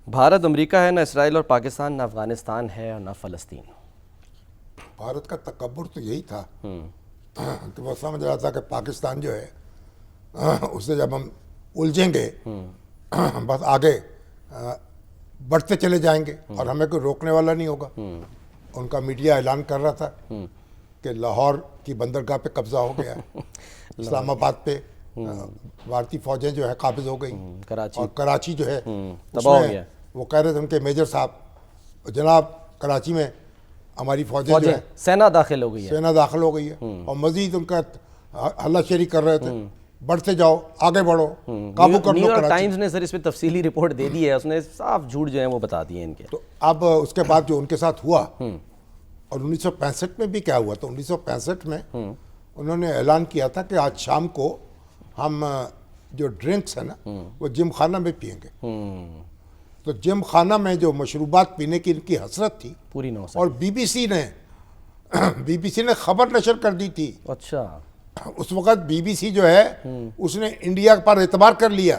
Bharat America है, ना Israel और पाकिस्तान, ना अफगानिस्तान है और ना फ़लस्तीन। भारत का तकब्बुर तो यही था कि वो समझ रहा था कि पाकिस्तान जो है उससे जब हम उलझेंगे बस आगे बढ़ते चले जाएंगे और हमें कोई रोकने वाला नहीं होगा। उनका मीडिया ऐलान कर रहा था कि लाहौर की बंदरगाह पे कब्जा हो गया है, इस्लामाबाद पे भारतीय फौजें जो है काबिज हो गई, कराची और कराची जो है तबाह हो गया। वो कह रहे थे उनके मेजर साहब, जनाब कराची में हमारी फौजें जो है सेना दाखिल हो गई है। सेना दाखिल हो गई है, और मजीद उनका हल्लाशेरी कर रहे थे, बढ़ते जाओ, आगे बढ़ो, काबू कर लो न्यूयॉर्क कराची। टाइम्स ने सर इस पे तफसीली रिपोर्ट दे दी है, उसने साफ झूठ जो है वो बता दिए इनके। तो अब उसके बाद जो उनके साथ हुआ, और 1965 में भी क्या हुआ, तो 1965 में उन्होंने ऐलान किया था कि आज शाम को हम जो ड्रिंक्स है ना वो जिम खाना में पियेंगे। तो जिम खाना में जो मशरूबात पीने की इनकी हसरत थी पूरी 9 और बीबीसी ने खबर नशर कर दी थी। अच्छा। उस वक़्त बीबीसी जो है उसने इंडिया पर एतबार कर लिया।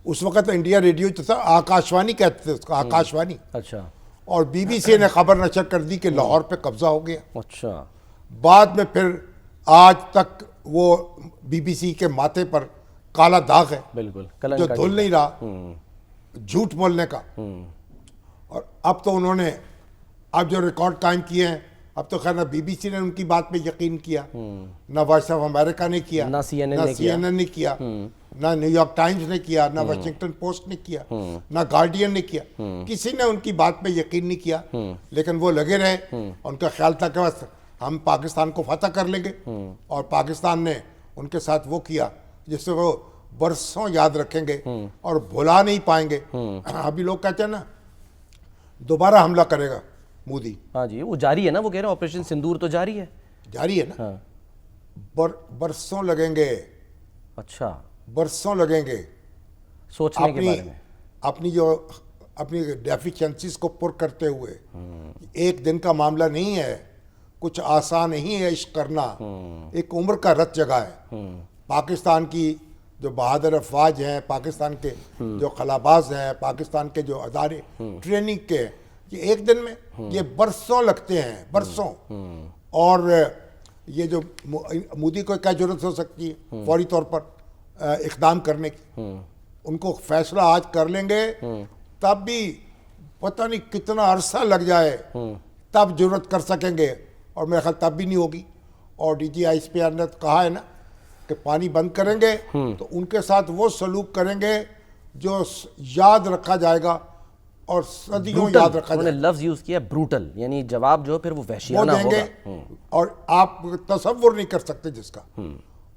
उस वक़्त इंडिया रेडियो जो था आकाशवाणी कहते थे उसको, आकाशवाणी। अच्छा और बीबीसी ने खबर नशर कर दी कि लाहौर पे कब्जा हो गया। अच्छा। बाद में फिर आज तक वो बीबीसी के माथे पर काला दाग है, बिल्कुल जो धुल नहीं रहा झूठ बोलने का। और अब तो उन्होंने अब जो रिकॉर्ड कायम किए हैं, अब तो खैर ना बीबीसी ने उनकी बात पे यकीन किया, ना वॉइस ऑफ अमेरिका ने किया, ना CNN ने किया, ना न्यूयॉर्क टाइम्स ने किया, ना वाशिंगटन पोस्ट ने किया, ना गार्डियन ने किया। किसी ने उनकी बात पे यकीन नहीं किया, लेकिन वो लगे रहे। उनका ख्याल था कि बस हम पाकिस्तान को फतह कर लेंगे, और पाकिस्तान ने उनके साथ वो किया जिससे वो बरसों याद रखेंगे और भुला नहीं पाएंगे। अभी लोग कहते हैं ना दोबारा हमला करेगा मोदी। हाँ जी, वो जारी है ना, वो कह रहे हैं ऑपरेशन सिंदूर तो जारी है। जारी है ना। हाँ। बरसों लगेंगे, अच्छा, बरसों लगेंगे सोचने के बारे में। अपनी डेफिशिएंसीज को पुर करते हुए। एक दिन का मामला नहीं है, कुछ आसान नहीं है इश्क करना, एक उम्र का रत जगह है। पाकिस्तान की जो बहादुर अफवाज हैं, पाकिस्तान के जो खलाबाज हैं, पाकिस्तान के जो अदारे ट्रेनिंग के, ये एक दिन में ये बरसों लगते हैं, बरसों। और ये जो मोदी को क्या जरूरत हो सकती है फौरी तौर पर इक़दाम करने की, उनको फैसला आज कर लेंगे तब भी पता नहीं कितना अरसा लग जाए, तब जरूरत कर सकेंगे, और मेरा ख्याल तब भी नहीं होगी। और DGISPR ने कहा है ना कि पानी बंद करेंगे तो उनके साथ वो सलूक करेंगे जो याद रखा जाएगा और सदियों याद रखा उन्होंने जाएगा। लफ्ज यूज किया ब्रूटल, यानी जवाब जो फिर वो वो वहशियाना देंगे होगा। और आप तसव्वुर नहीं कर सकते जिसका।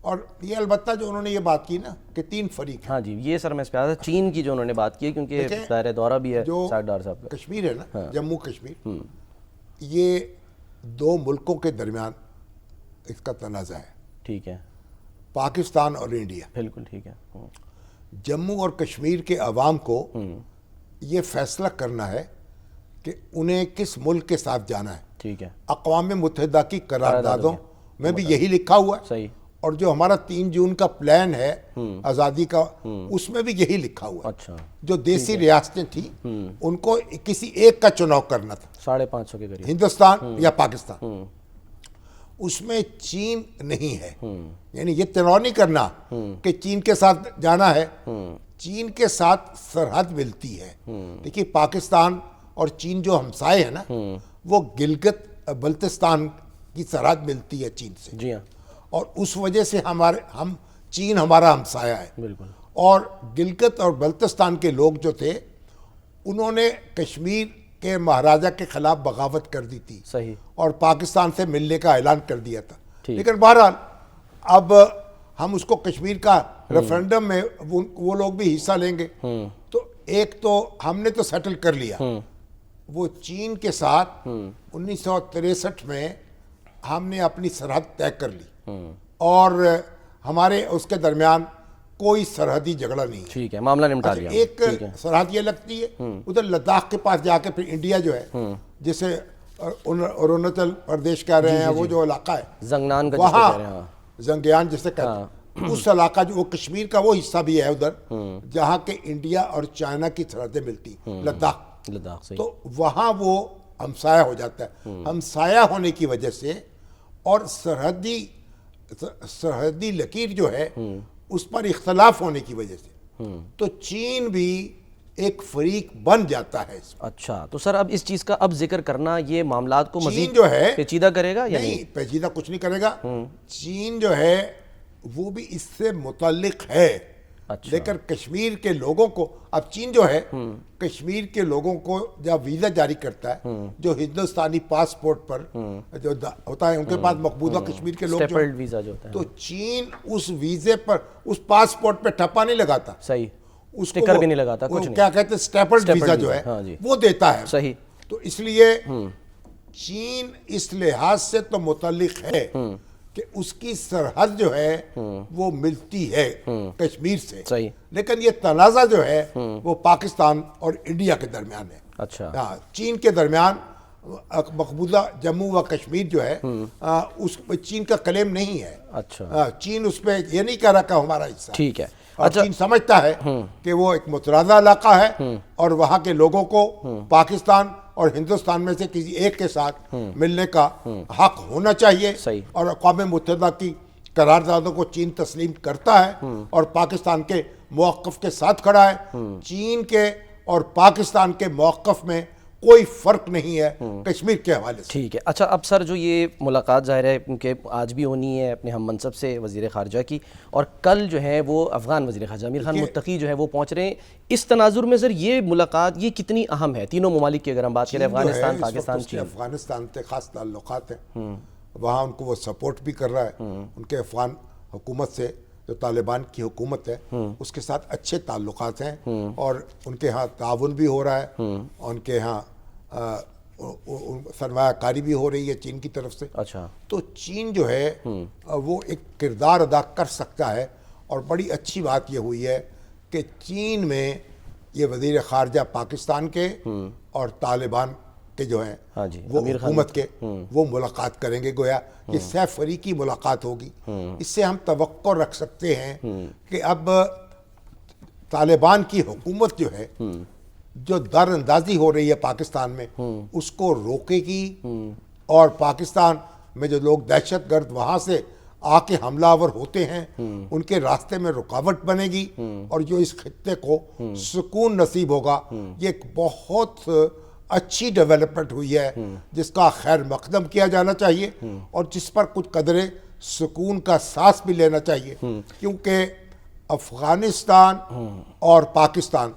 और ये अलबत्ता जो उन्होंने ये बात की ना कि 3 फरीक हैं। हाँ जी, ये सर मैं इस पे आया था, चीन की जो उन्होंने बात की है, क्योंकि देखें, दायरे दौरा भी है जो साहब साहब का। कश्मीर है ना, जम्मू कश्मीर, ये 2 मुल्कों के दरमियान इसका तनाज़ा है, ठीक है, पाकिस्तान और इंडिया। बिल्कुल ठीक है। जम्मू और कश्मीर के अवाम को ये फैसला करना है कि उन्हें किस मुल्क के साथ जाना है। ठीक है, अक़वाम मुत्तहिदा की करारदादों में भी यही लिखा हुआ है, सही। और जो हमारा 3 जून का प्लान है आज़ादी का, उसमें भी यही लिखा हुआ है। अच्छा, जो देसी रियासतें थी उनको किसी एक का चुनाव करना था, 550 के करीब। हिंदुस्तान या पाकिस्तान। उसमें चीन नहीं है, यानी ये तय नहीं करना कि चीन के साथ जाना है। चीन के साथ सरहद मिलती है। देखिए, पाकिस्तान और चीन जो हमसाए हैं ना, वो गिलगित बल्तिस्तान की सरहद मिलती है चीन से। जी हाँ, और उस वजह से चीन हमारा हमसाया है। बिल्कुल। और गिलगित और बल्तिस्तान के लोग जो थे, उन्होंने कश्मीर के महाराजा के खिलाफ बगावत कर दी थी, सही, और पाकिस्तान से मिलने का ऐलान कर दिया था। ठीक। लेकिन बहरहाल अब हम उसको कश्मीर का रेफरेंडम में वो लोग भी हिस्सा लेंगे। तो एक तो हमने तो सेटल कर लिया, वो चीन के साथ 1963 में हमने अपनी सरहद तय कर ली, और हमारे उसके दरमियान कोई सरहदी झगड़ा नहीं है। ठीक है, मामला निपटा अच्छा, लिया। एक ठीक है, सरहद ये लगती है उधर लद्दाख के पास जाके, फिर इंडिया जो है, जिसे अरुणाचल प्रदेश कह रहे हैं, वो जो इलाका है जंगनान का जिसको कह रहे हैं, हाँ। जंगयान जिसे कहते हैं, उस इलाका जो वो कश्मीर का वो हिस्सा भी है उधर जहाँ के इंडिया और चाइना की सरहदें मिलती, लद्दाख से, तो वहाँ वो हमसाया हो जाता है। हमसाया होने की वजह से और सरहदी लकीर जो है उस पर इख्तलाफ होने की वजह से तो चीन भी एक फरीक बन जाता है इसमें। अच्छा, तो सर अब इस चीज़ का अब जिक्र करना ये मामलात को मजीद जो है पेचीदा करेगा या नहीं? पेचीदा कुछ नहीं करेगा। चीन जो है वो भी इससे मुतल्लिक है। अच्छा। लेकिन कश्मीर के लोगों को, अब चीन जो है कश्मीर के लोगों को जब वीज़ा जारी करता है, जो हिंदुस्तानी पासपोर्ट पर जो होता है उनके पास मकबूजा कश्मीर के लोग जो वीज़ा जो होता है, तो चीन उस वीज़े पर, उस पासपोर्ट पे ठप्पा नहीं लगाता, सही, उसको स्टिकर भी नहीं लगाता, कुछ नहीं, क्या कहते हैं स्टेपल्ड वीज़ा जो है, हाँ जी, वो देता है। सही। तो इसलिए चीन इस लिहाज से तो मुतल्लिक है कि उसकी सरहद जो है वो मिलती है कश्मीर से, सही। लेकिन ये तनाज़ा जो है वो पाकिस्तान और इंडिया के दरमियान है। अच्छा, हाँ, चीन के दरमियान मकबूजा जम्मू व कश्मीर जो है उस चीन का क्लेम नहीं है। अच्छा, चीन उस पर ये नहीं कह रहा कि हमारा हिस्सा, ठीक है। और चीन समझता है कि वो एक मुतराज़ा इलाका है और वहाँ के लोगों को पाकिस्तान और हिंदुस्तान में से किसी एक के साथ मिलने का हक होना चाहिए। सही। और अक़वाम मुत्तहिदा की करारदादों को चीन तस्लीम करता है और पाकिस्तान के मौक़िफ़ के साथ खड़ा है। चीन के और पाकिस्तान के मौक़िफ़ में कोई फ़र्क नहीं है कश्मीर के हवाले से। ठीक है। अच्छा, अब सर जो ये मुलाकात ज़ाहिर है क्योंकि आज भी होनी है अपने हम मनसब से वज़ीर ख़ारजा की, और कल जो है वो अफ़गान वज़ीर ख़ारजा अमीर ख़ान मुत्तकी जो है वो पहुँच रहे हैं। इस तनाजुर में सर ये मुलाकात ये कितनी अहम है तीनों ममालिक की, अगर हम बात करें अफ़गानिस्तान, पाकिस्तान, चीन? अफ़गानिस्तान से ख़ास ताल्लुक़ात हैं, वहाँ उनको वो सपोर्ट भी कर रहा है। उनके अफ़गान हुकूमत से, जो तालिबान की हुकूमत है उसके साथ अच्छे ताल्लुक़ात हैं और उनके यहाँ ताउन भी हो रहा है, उनके यहाँ सरमायाकारी भी हो रही है चीन की तरफ से। अच्छा, तो चीन जो है वो एक किरदार अदा कर सकता है। और बड़ी अच्छी बात ये हुई है कि चीन में ये वज़ीर ख़ारजा पाकिस्तान के और तालिबान के जो हैं, हाँ जी, वो हुकूमत के, वो मुलाकात करेंगे। गोया ये सैफरीकी मुलाकात होगी। इससे हम तवक्को रख सकते हैं कि अब तालिबान की हुकूमत जो है, जो दरअंदाजी हो रही है पाकिस्तान में, उसको रोकेगी और पाकिस्तान में जो लोग दहशतगर्द वहाँ से आके हमलावर होते हैं उनके रास्ते में रुकावट बनेगी और जो इस खित्ते को सुकून नसीब होगा। ये एक बहुत अच्छी डेवलपमेंट हुई है जिसका खैर मकदम किया जाना चाहिए और जिस पर कुछ कदरे सुकून का सांस भी लेना चाहिए, क्योंकि अफगानिस्तान और पाकिस्तान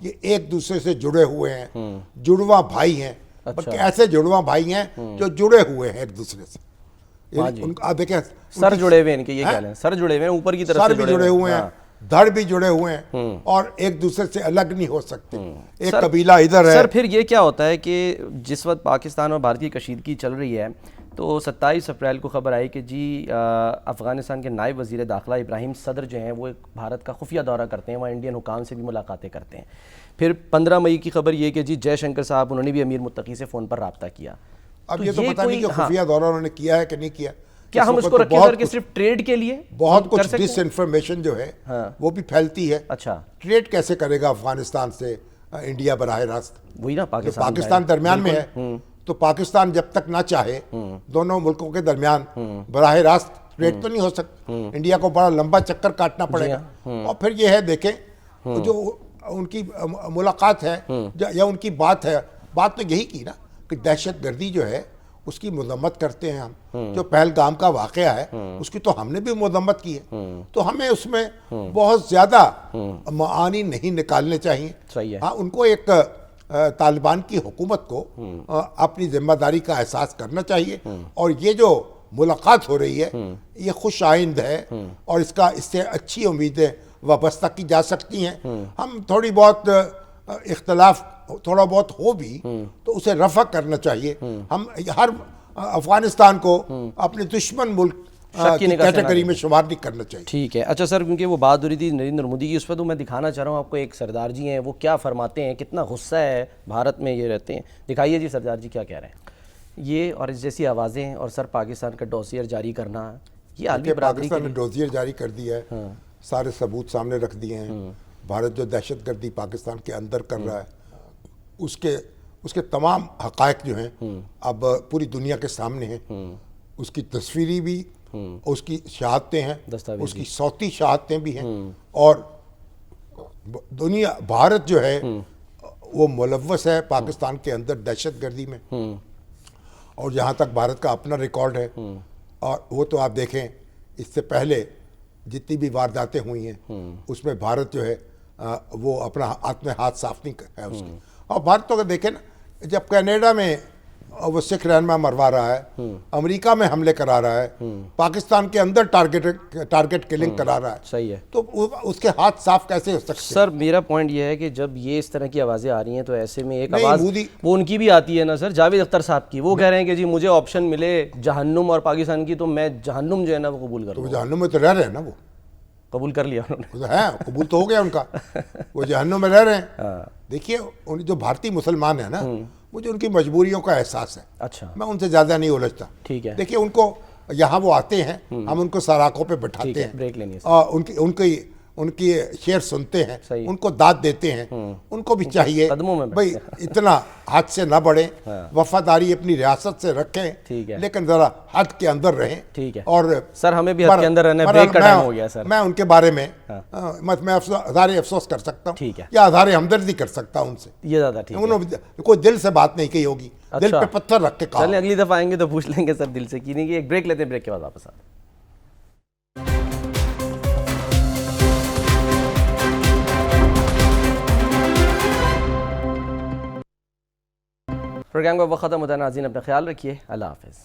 ये एक दूसरे से जुड़े हुए हैं, जुड़वा भाई हैं। बल्कि ऐसे जुड़वा भाई हैं जो जुड़े हुए हैं एक दूसरे से। आप देखें, सर जुड़े हुए हैं इनके, ये कहना है, सर जुड़े हुए हैं, ऊपर की तरफ सर भी जुड़े हुए हैं, धड़ भी जुड़े हुए हैं और एक दूसरे से अलग नहीं हो सकते। एक कबीला इधर है। सर फिर ये क्या होता है कि जिस वक्त पाकिस्तान और भारत की कशीदगी चल रही है तो 27 अप्रैल को खबर आई कि जी अफ़गानिस्तान के नायब वज़ीर दाखिला इब्राहिम सदर जो हैं वो एक भारत का खुफिया दौरा करते हैं, वहाँ इंडियन हुकाम से भी मुलाकातें करते हैं। फिर 15 मई की खबर ये कि जी जयशंकर साहब उन्होंने भी अमीर मुत्तकी से फ़ोन पर रब्ता किया। अब ये तो पता नहीं कि खुफिया दौरा उन्होंने किया है कि नहीं किया। क्या हम उसको रखें सर कि सिर्फ ट्रेड के लिए? बहुत कुछ डिसइंफॉर्मेशन जो है वो भी फैलती है। अच्छा, ट्रेड कैसे करेगा अफगानिस्तान से इंडिया बराह रास्त? वही ना, पाकिस्तान दरमियान में है, तो पाकिस्तान जब तक ना चाहे दोनों मुल्कों के दरमियान बराह रास्त ट्रेड तो नहीं हो सकता। इंडिया को बड़ा लंबा चक्कर काटना पड़ेगा। और फिर ये है, देखें जो उनकी मुलाकात है या उनकी बात है, बात तो यही की ना कि दहशतगर्दी जो है उसकी मजम्मत करते हैं हम। जो पहलगाम का वाक़या है उसकी तो हमने भी मजम्मत की है, तो हमें उसमें बहुत ज़्यादा मानी नहीं निकालने चाहिए। सही है। हाँ, उनको एक तालिबान की हुकूमत को अपनी जिम्मेदारी का एहसास करना चाहिए और ये जो मुलाकात हो रही है ये खुश आइंद है और इससे अच्छी उम्मीदें वाबस्ता की जा सकती हैं। हम थोड़ी बहुत इख्तलाफ थोड़ा बहुत हो भी तो उसे रफ़ा करना चाहिए। हम हर अफगानिस्तान को अपने दुश्मन मुल्क की कैटेगरी में शुमार नहीं करना चाहिए। ठीक है। अच्छा सर, क्योंकि वो बात हो रही थी नरेंद्र मोदी की, उस पर तो मैं दिखाना चाह रहा हूँ आपको। एक सरदार जी हैं, वो क्या फरमाते हैं, कितना गुस्सा है भारत में ये रहते हैं। दिखाइए जी सरदार जी क्या कह रहे हैं। ये और इस जैसी आवाज़ें और सर पाकिस्तान का डॉसियर जारी करना, ये आलमी देखिए, बरादरी के पाकिस्तान ने लिए। डोजियर जारी कर दिया है, सारे सबूत सामने रख दिए हैं। भारत जो दहशतगर्दी पाकिस्तान के अंदर कर रहा है, उसके तमाम हकायक जो हैं अब पूरी दुनिया के सामने हैं। उसकी तस्वीरी भी, उसकी शहादतें हैं, दस्तावेज़ी। उसकी सौती शहादतें भी हैं, और दुनिया, भारत जो है वो मुलव्वस है पाकिस्तान के अंदर दहशतगर्दी में। और जहाँ तक भारत का अपना रिकॉर्ड है, और वो तो आप देखें, इससे पहले जितनी भी वारदातें हुई हैं उसमें भारत जो है वो अपना हाथ में हाथ साफ नहीं है उसके। और भारत तो अगर देखें ना, जब कनाडा में वो सिख रहनुमा मरवा रहा है, अमेरिका में हमले करा रहा है, पाकिस्तान के अंदर टारगेट किलिंग करा रहा है, सही है। तो उसके हाथ साफ कैसे हो सकते हैं? सर मेरा पॉइंट ये है कि जब ये इस तरह की आवाज़ें आ रही हैं तो ऐसे में एक नहीं, आवाज़ मोदी- वो उनकी भी आती है ना सर, जावेद अख्तर साहब की। वो कह रहे हैं कि जी मुझे ऑप्शन मिले जहन्नुम और पाकिस्तान की, तो मैं जहन्नुम जो है ना वो कबूल कर तो वो लूँगा। जहन्नुम में तो रह रहे हैं ना, वो कबूल कर लिया उन्होंने। वो तो है, कबूल तो हो गया उनका, वो जहन्नुम में रह रहे हैं। देखिए, जो भारतीय मुसलमान है ना, मुझे उनकी मजबूरियों का एहसास है। अच्छा, मैं उनसे ज़्यादा नहीं उलझता। ठीक है। देखिए, उनको यहाँ वो आते हैं, हम उनको सराकों पे ठीक बैठाते है, हैं, ब्रेक लेनी है सर। और उनकी शेर सुनते हैं, सही। उनको दाद देते हैं। उनको भी चाहिए कदमों में भाई बैठते इतना हद से ना बढ़े, वफादारी अपनी रियासत से रखें, ठीक है। लेकिन ज़रा हद के अंदर रहें। ठीक है। और सर हमें भी हद के अंदर रहना है, पर ब्रेक का मैं- टाइम हो गया सर। मैं उनके बारे में मैं अज़हार अफसोस कर सकता हूँ, ठीक है। या अज़हार हमदर्दी कर सकता हूँ उनसे। ये ज़्यादा ठीक है। उन्होंने कोई दिल से बात नहीं की होगी, दिल अच्छा। पे पत्थर रख के कहा। चलिए अगली दफ़ा आएंगे तो पूछ लेंगे सर दिल से की नहीं की। एक ब्रेक लेते हैं, ब्रेक के बाद वापस आते हैं। प्रोग्राम का वक्त ख़त्म होता है नाज़रीन, अपना ख्याल रखिए, अल्लाह हाफ़िज़।